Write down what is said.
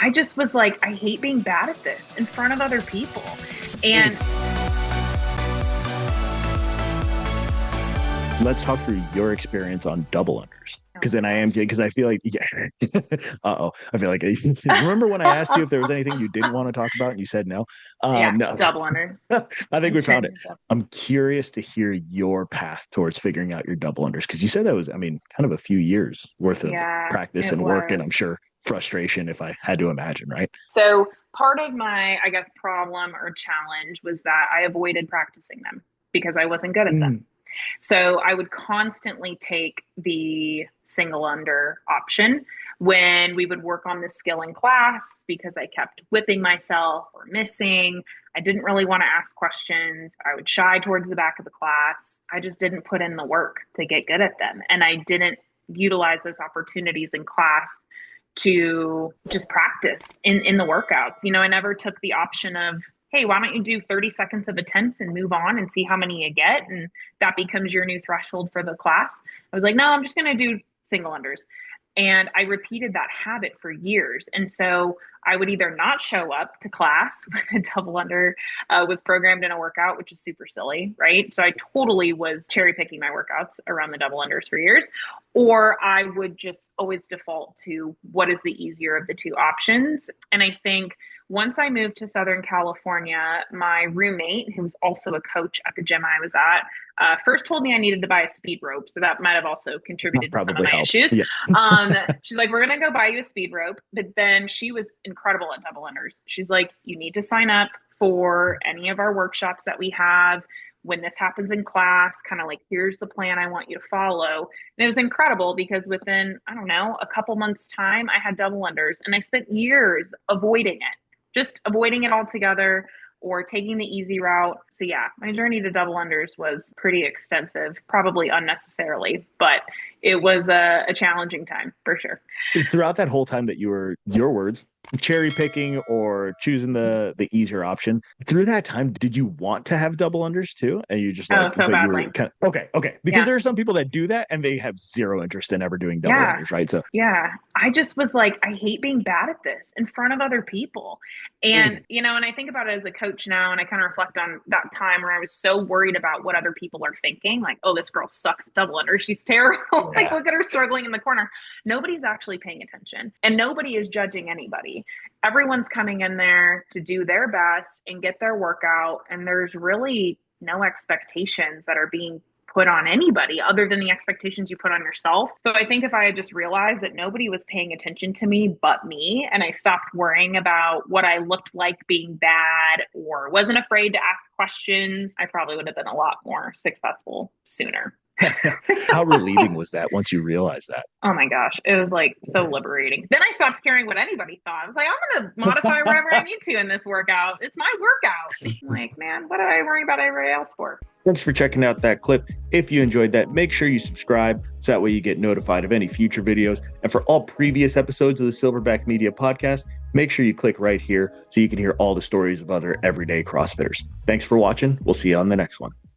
I just was like, I hate being bad at this in front of other people. And let's talk through your experience on double unders. Because then because I feel like, I feel like, remember when I asked you if there was anything you didn't want to talk about and you said no? No. Double unders. I think we found it. I'm curious to hear your path towards figuring out your double unders, because you said that was, kind of a few years worth of practice and work, and I'm sure frustration, if I had to imagine, right? So part of my, I guess, problem or challenge was that I avoided practicing them because I wasn't good at them. So I would constantly take the single under option when we would work on the skill in class because I kept whipping myself or missing. I didn't really want to ask questions. I would shy towards the back of the class. I just didn't put in the work to get good at them. And I didn't utilize those opportunities in class to just practice in the workouts. I never took the option of, hey, why don't you do 30 seconds of attempts and move on and see how many you get? And that becomes your new threshold for the class. I was like, no, I'm just going to do single unders. And I repeated that habit for years. And so I would either not show up to class when a double under was programmed in a workout, which is super silly, right? So I totally was cherry picking my workouts around the double unders for years. Or I would just always default to what is the easier of the two options. And I think once I moved to Southern California, my roommate, who was also a coach at the gym I was at, first told me I needed to buy a speed rope. So that might have also contributed to some of my issues. Yeah. She's like, we're going to go buy you a speed rope. But then she was incredible at double unders. She's like, you need to sign up for any of our workshops that we have. When this happens in class, kind of like, here's the plan I want you to follow. And it was incredible because within, I don't know, a couple months time, I had double unders, and I spent years avoiding it. Just avoiding it altogether or taking the easy route. So yeah, my journey to double unders was pretty extensive, probably unnecessarily, but it was a challenging time for sure. Throughout that whole time that you were, your words, cherry picking or choosing the easier option, through that time, did you want to have double unders too? And you just like, so badly. Okay. Because there are some people that do that and they have zero interest in ever doing double unders, right? So I just was like, I hate being bad at this in front of other people. And, and I think about it as a coach now, and I kind of reflect on that time where I was so worried about what other people are thinking. Like, oh, this girl sucks at double under. She's terrible. Like, look at her struggling in the corner. Nobody's actually paying attention, and nobody is judging anybody. Everyone's coming in there to do their best and get their workout. And there's really no expectations that are being put on anybody other than the expectations you put on yourself. So I think if I had just realized that nobody was paying attention to me but me, and I stopped worrying about what I looked like being bad or wasn't afraid to ask questions, I probably would have been a lot more successful sooner. How relieving was that once you realized that? Oh my gosh, it was like so liberating. Then I stopped caring what anybody thought. I was like, I'm going to modify wherever I need to in this workout. It's my workout. I'm like, man, what do I worry about everybody else for? Thanks for checking out that clip. If you enjoyed that, make sure you subscribe so that way you get notified of any future videos. And for all previous episodes of the Silverback Media podcast, make sure you click right here so you can hear all the stories of other everyday CrossFitters. Thanks for watching. We'll see you on the next one.